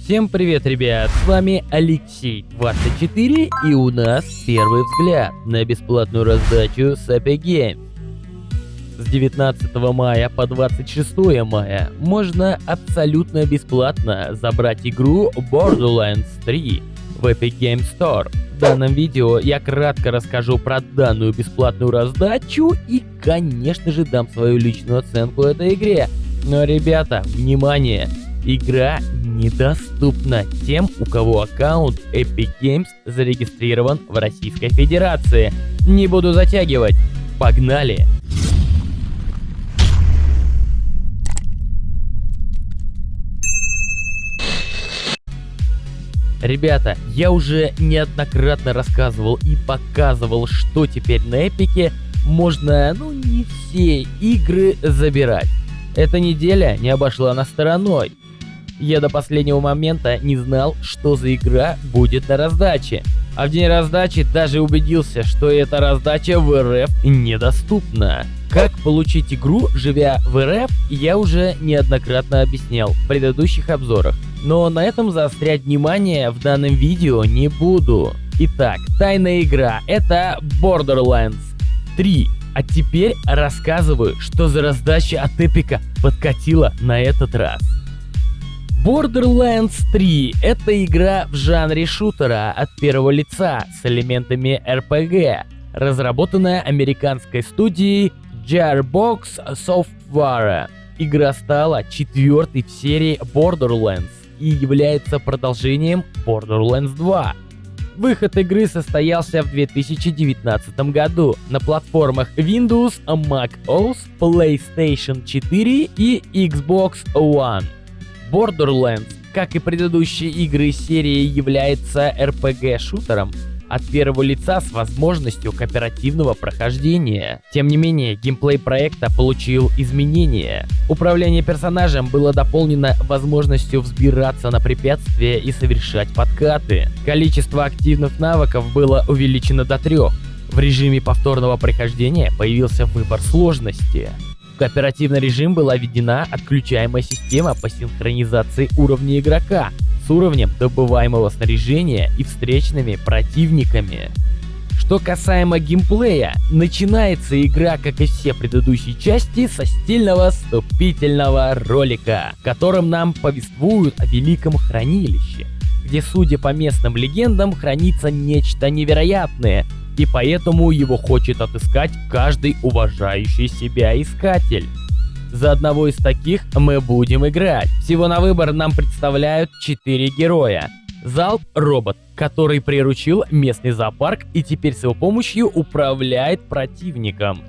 Всем привет, ребят, с вами Алексей24, и у нас первый взгляд на бесплатную раздачу с Epic Games. С 19 мая по 26 мая можно абсолютно бесплатно забрать игру Borderlands 3 в Epic Games Store. В данном видео я кратко расскажу про данную бесплатную раздачу и, конечно же, дам свою личную оценку этой игре. Но, ребята, внимание! Игра недоступна тем, у кого аккаунт Epic Games зарегистрирован в Российской Федерации. Не буду затягивать. Погнали! Ребята, я уже неоднократно рассказывал и показывал, что теперь на Эпике можно, не все игры забирать. Эта неделя не обошла нас стороной. Я до последнего момента не знал, что за игра будет на раздаче. А в день раздачи даже убедился, что эта раздача в РФ недоступна. Как получить игру, живя в РФ, я уже неоднократно объяснял в предыдущих обзорах. Но на этом заострять внимание в данном видео не буду. Итак, тайная игра — это Borderlands 3. А теперь рассказываю, что за раздача от Эпика подкатила на этот раз. Borderlands 3 — это игра в жанре шутера от первого лица с элементами RPG, разработанная американской студией Gearbox Software. Игра стала четвертой в серии Borderlands и является продолжением Borderlands 2. Выход игры состоялся в 2019 году на платформах Windows, Mac OS, PlayStation 4 и Xbox One. Borderlands, как и предыдущие игры серии, является RPG-шутером от первого лица с возможностью кооперативного прохождения. Тем не менее, геймплей проекта получил изменения. Управление персонажем было дополнено возможностью взбираться на препятствия и совершать подкаты. Количество активных навыков было увеличено до 3. В режиме повторного прохождения появился выбор сложности. В кооперативный режим была введена отключаемая система по синхронизации уровня игрока с уровнем добываемого снаряжения и встречными противниками. Что касаемо геймплея, начинается игра, как и все предыдущие части, со стильного вступительного ролика, в котором нам повествуют о Великом Хранилище, где, судя по местным легендам, хранится нечто невероятное, и поэтому его хочет отыскать каждый уважающий себя искатель. За одного из таких мы будем играть. Всего на выбор нам представляют 4 героя. Залп — робот, который приручил местный зоопарк и теперь с его помощью управляет противником.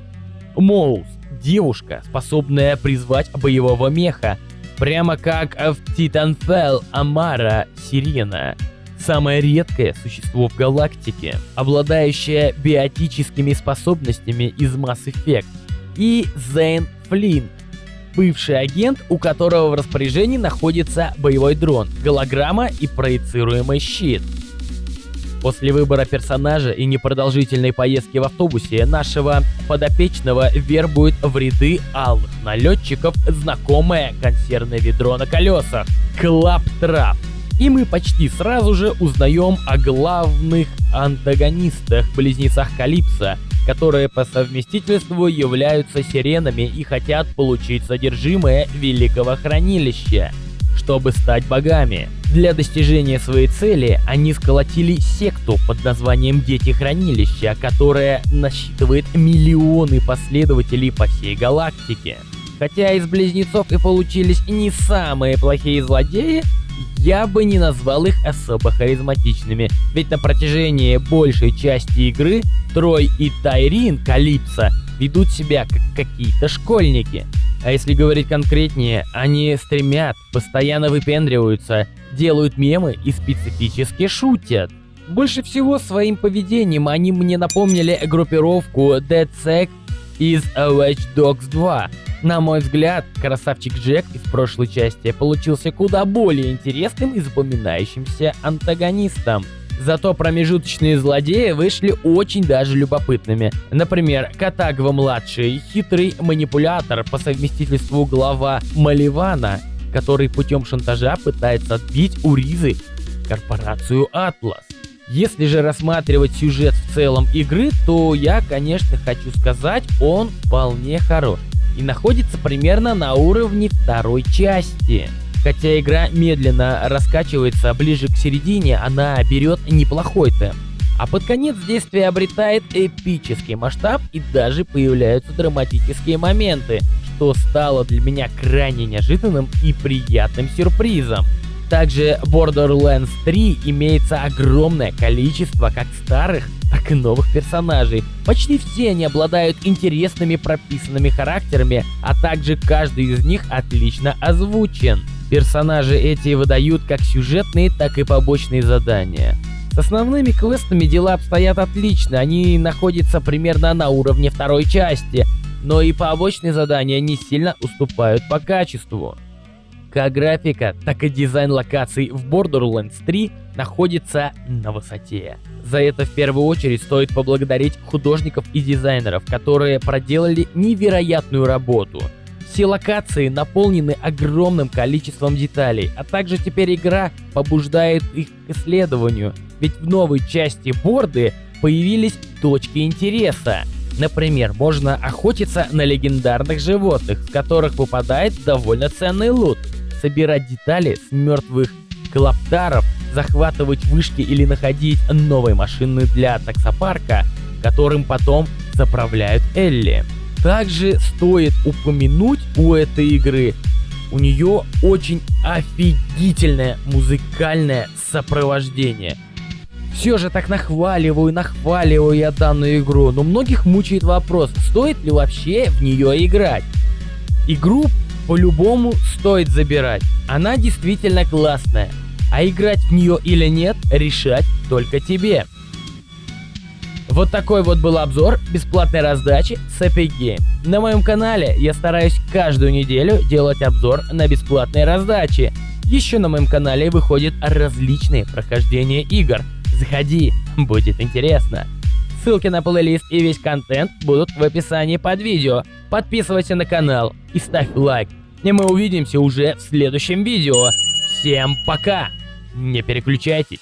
Моус — девушка, способная призвать боевого меха, прямо как в Titanfall Амара Сирена. Самое редкое существо в галактике, обладающее биотическими способностями из Mass Effect. И Зейн Флинт, бывший агент, у которого в распоряжении находится боевой дрон, голограмма и проецируемый щит. После выбора персонажа и непродолжительной поездки в автобусе нашего подопечного вербует в ряды алых налетчиков знакомое консервное ведро на колесах — Клаптрап. И мы почти сразу же узнаем о главных антагонистах-близнецах Калипсо, которые по совместительству являются сиренами и хотят получить содержимое Великого Хранилища, чтобы стать богами. Для достижения своей цели они сколотили секту под названием Дети Хранилища, которая насчитывает миллионы последователей по всей галактике. Хотя из близнецов и получились не самые плохие злодеи, я бы не назвал их особо харизматичными, ведь на протяжении большей части игры Трой и Тайрин Калипсо ведут себя как какие-то школьники. А если говорить конкретнее, они стримят, постоянно выпендриваются, делают мемы и специфически шутят. Больше всего своим поведением они мне напомнили группировку DedSec из Watch Dogs 2. На мой взгляд, красавчик Джек из прошлой части получился куда более интересным и запоминающимся антагонистом. Зато промежуточные злодеи вышли очень даже любопытными. Например, Катагва-младший, хитрый манипулятор, по совместительству глава Маливана, который путем шантажа пытается отбить у Ризы корпорацию Atlas. Если же рассматривать сюжет в целом игры, то я, конечно, хочу сказать, он вполне хорош и находится примерно на уровне второй части. Хотя игра медленно раскачивается, ближе к середине она берет неплохой темп. А под конец действие обретает эпический масштаб и даже появляются драматические моменты, что стало для меня крайне неожиданным и приятным сюрпризом. Также Borderlands 3 имеется огромное количество как старых, так и новых персонажей. Почти все они обладают интересными прописанными характерами, а также каждый из них отлично озвучен. Персонажи эти выдают как сюжетные, так и побочные задания. С основными квестами дела обстоят отлично, они находятся примерно на уровне второй части, но и побочные задания не сильно уступают по качеству. Как графика, так и дизайн локаций в Borderlands 3 находится на высоте. За это в первую очередь стоит поблагодарить художников и дизайнеров, которые проделали невероятную работу. Все локации наполнены огромным количеством деталей, а также теперь игра побуждает их к исследованию, ведь в новой части Борды появились точки интереса. Например, можно охотиться на легендарных животных, с которых выпадает довольно ценный лут, собирать детали с мертвых клоптаров, захватывать вышки или находить новые машины для таксопарка, которым потом заправляют Элли. Также стоит упомянуть у этой игры, у нее очень офигительное музыкальное сопровождение. Все же так нахваливаю я данную игру, но многих мучает вопрос, стоит ли вообще в нее играть. Игру по-любому стоит забирать, она действительно классная, а играть в нее или нет, решать только тебе. Вот такой вот был обзор бесплатной раздачи с Epic Game. На моем канале я стараюсь каждую неделю делать обзор на бесплатные раздачи. Еще на моем канале выходят различные прохождения игр. Заходи, будет интересно. Ссылки на плейлист и весь контент будут в описании под видео. Подписывайся на канал и ставь лайк. И мы увидимся уже в следующем видео. Всем пока! Не переключайтесь.